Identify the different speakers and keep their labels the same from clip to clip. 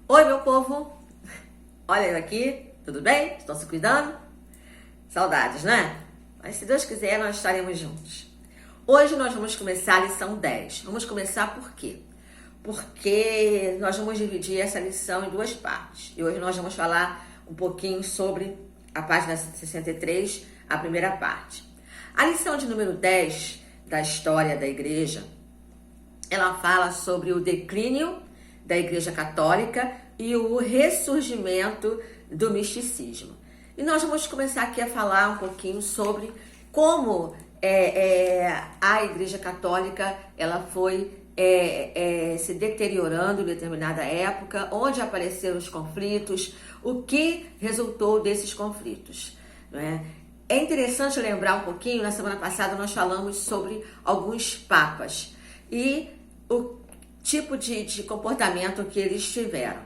Speaker 1: Oi, meu povo! Olha eu aqui, tudo bem? Estão se cuidando? Saudades, né? Mas se Deus quiser, nós estaremos juntos. Hoje nós vamos começar a lição 10. Vamos começar por quê? Porque nós vamos dividir essa lição em duas partes. E hoje nós vamos falar um pouquinho sobre a página 63, a primeira parte. A lição de número 10 da história da igreja, ela fala sobre o declínio da Igreja Católica e o ressurgimento do misticismo. E nós vamos começar aqui a falar um pouquinho sobre como a Igreja Católica ela foi se deteriorando em determinada época, onde apareceram os conflitos, o que resultou desses conflitos, não é? É interessante lembrar um pouquinho, na semana passada nós falamos sobre alguns papas e o tipo de comportamento que eles tiveram.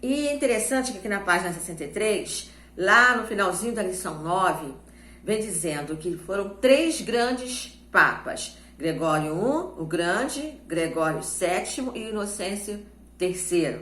Speaker 1: E é interessante que aqui na página 63, lá no finalzinho da lição 9, vem dizendo que foram 3 grandes papas: Gregório I, o Grande, Gregório VII e Inocêncio III,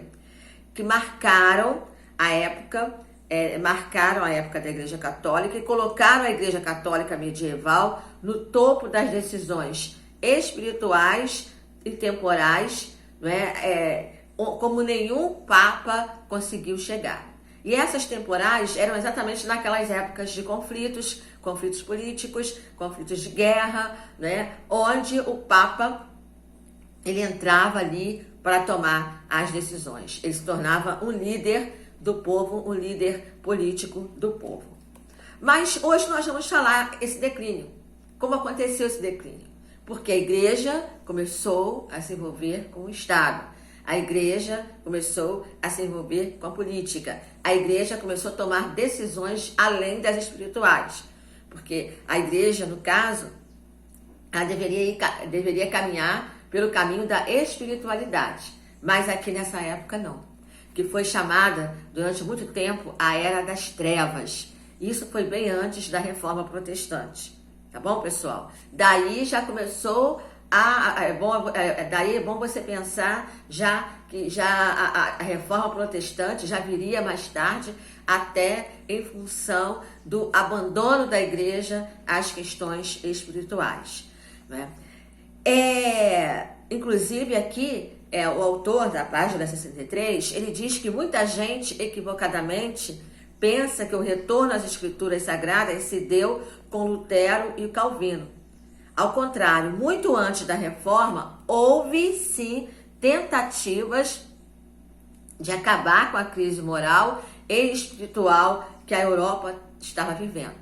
Speaker 1: que marcaram a época da Igreja Católica e colocaram a Igreja Católica medieval no topo das decisões espirituais e temporais, não é? Como nenhum Papa conseguiu chegar. E essas temporais eram exatamente naquelas épocas de conflitos políticos, conflitos de guerra, né? Onde o Papa ele entrava ali para tomar as decisões. Ele se tornava um líder do povo, um líder político do povo. Mas hoje nós vamos falar esse declínio. Como aconteceu esse declínio? Porque a igreja começou a se envolver com o Estado. A igreja começou a se envolver com a política. A igreja começou a tomar decisões além das espirituais. Porque a igreja, no caso, ela deveria caminhar pelo caminho da espiritualidade. Mas aqui nessa época não. Que foi chamada durante muito tempo a Era das Trevas. Isso foi bem antes da Reforma Protestante. Tá bom, pessoal? Daí já começou daí é bom você pensar que a Reforma Protestante já viria mais tarde, até em função do abandono da igreja às questões espirituais, né? Inclusive aqui, o autor da página 63, ele diz que muita gente equivocadamente pensa que o retorno às escrituras sagradas se deu com Lutero e Calvino. Ao contrário, muito antes da reforma, houve sim tentativas de acabar com a crise moral e espiritual que a Europa estava vivendo.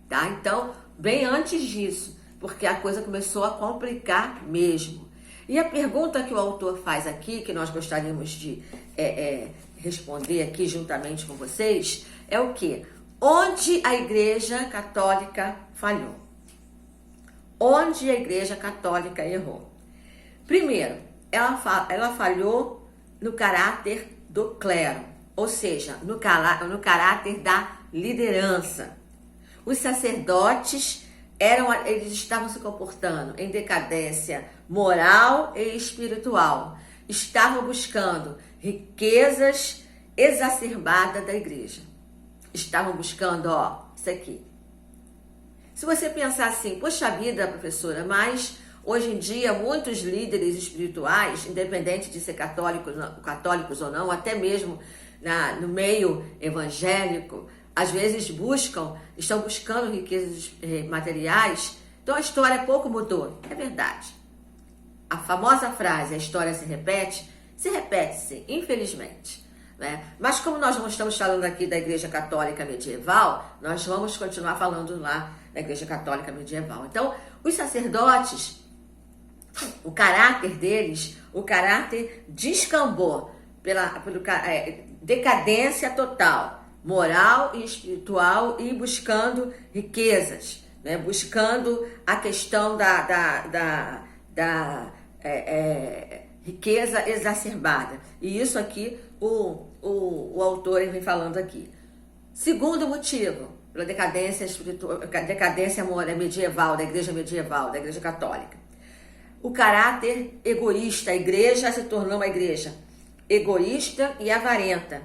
Speaker 1: Tá? Então, bem antes disso, porque a coisa começou a complicar mesmo. E a pergunta que o autor faz aqui, que nós gostaríamos de responder aqui juntamente com vocês, é o quê? Onde a Igreja Católica falhou? Onde a Igreja Católica errou? Primeiro, ela falhou no caráter do clero, ou seja, no caráter da liderança. Os sacerdotes eles estavam se comportando em decadência moral e espiritual. Estavam buscando riquezas exacerbadas da igreja. Estavam buscando, isso aqui. Se você pensar assim, poxa vida, professora, mas hoje em dia muitos líderes espirituais, independente de ser católicos ou não, até mesmo no meio evangélico, às vezes estão buscando riquezas materiais. Então a história pouco mudou. É verdade. A famosa frase, a história se repete sim, infelizmente. Né? Mas como nós não estamos falando aqui da Igreja Católica medieval, nós vamos continuar falando lá da Igreja Católica medieval. Então, os sacerdotes, o caráter deles, descambou pela decadência total, moral e espiritual, e buscando riquezas, né? Buscando a questão da riqueza exacerbada. E isso aqui o autor vem falando aqui. Segundo motivo, pela decadência medieval, da igreja católica. O caráter egoísta, a igreja se tornou uma igreja egoísta e avarenta.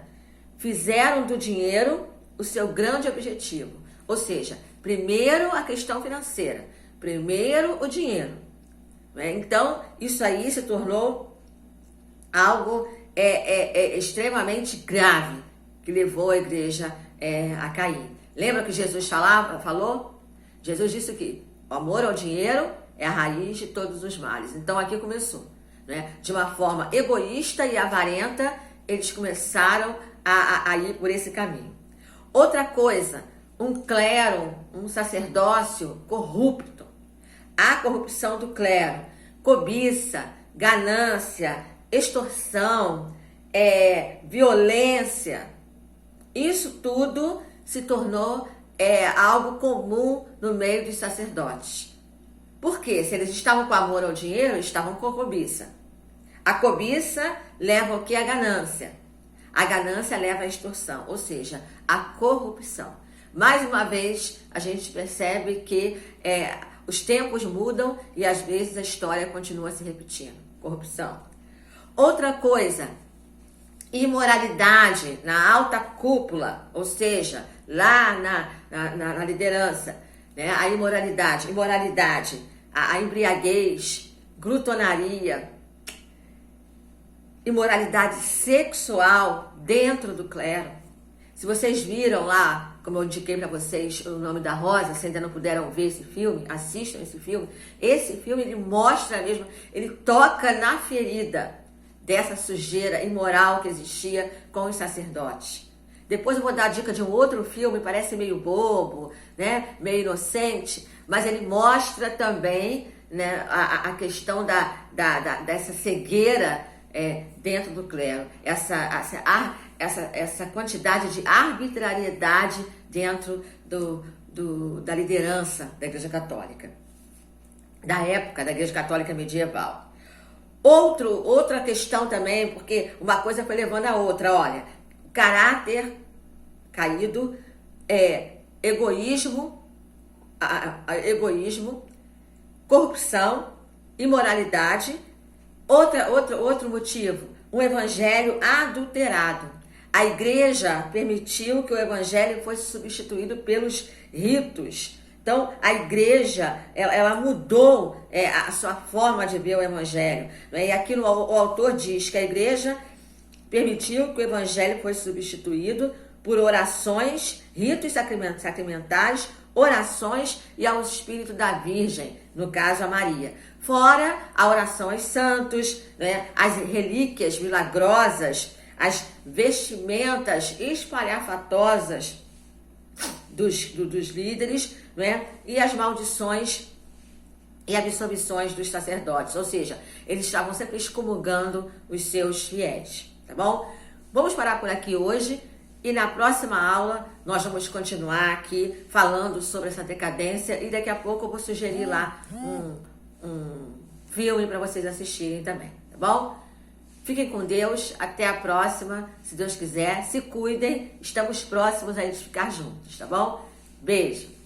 Speaker 1: Fizeram do dinheiro o seu grande objetivo. Ou seja, primeiro a questão financeira, primeiro o dinheiro. Então, isso aí se tornou algo extremamente grave, que levou a igreja a cair. Lembra que Jesus falou? Jesus disse que o amor ao dinheiro é a raiz de todos os males. Então, aqui começou. De uma forma egoísta e avarenta, eles começaram a ir por esse caminho. Outra coisa, um clero, um sacerdócio corrupto. A corrupção do clero, cobiça, ganância, extorsão, violência. Isso tudo se tornou algo comum no meio dos sacerdotes. Por quê? Se eles estavam com amor ao dinheiro, estavam com cobiça. A cobiça leva o que? A ganância. A ganância leva à extorsão, ou seja, a corrupção. Mais uma vez, a gente percebe que os tempos mudam e às vezes a história continua se repetindo. Corrupção. Outra coisa, imoralidade na alta cúpula, ou seja, lá na liderança. A imoralidade, a embriaguez, glutonaria, imoralidade sexual dentro do clero. Se vocês viram lá, como eu indiquei para vocês, O Nome da Rosa, se ainda não puderam ver esse filme, assistam esse filme. Esse filme, ele mostra mesmo, ele toca na ferida dessa sujeira imoral que existia com os sacerdotes. Depois eu vou dar a dica de um outro filme, parece meio bobo, meio inocente, mas ele mostra também a questão dessa cegueira dentro do clero, essa quantidade de arbitrariedade dentro da liderança da Igreja Católica, da época da Igreja Católica medieval. Outra questão também, porque uma coisa foi levando a outra, olha, caráter caído, egoísmo, corrupção, imoralidade. Outro motivo, um evangelho adulterado. A igreja permitiu que o evangelho fosse substituído pelos ritos. Então, a igreja, ela mudou a sua forma de ver o evangelho. E aqui o autor diz que a igreja permitiu que o evangelho fosse substituído por orações, ritos sacramentais, orações e ao Espírito da Virgem, no caso a Maria. Fora a oração aos santos, as relíquias milagrosas, as vestimentas espalhafatosas dos líderes, e as maldições e absolvições dos sacerdotes. Ou seja, eles estavam sempre excomungando os seus fiéis, tá bom? Vamos parar por aqui hoje e na próxima aula nós vamos continuar aqui falando sobre essa decadência e daqui a pouco eu vou sugerir lá um filme para vocês assistirem também, tá bom? Fiquem com Deus, até a próxima, se Deus quiser, se cuidem, estamos próximos a ficar juntos, tá bom? Beijo!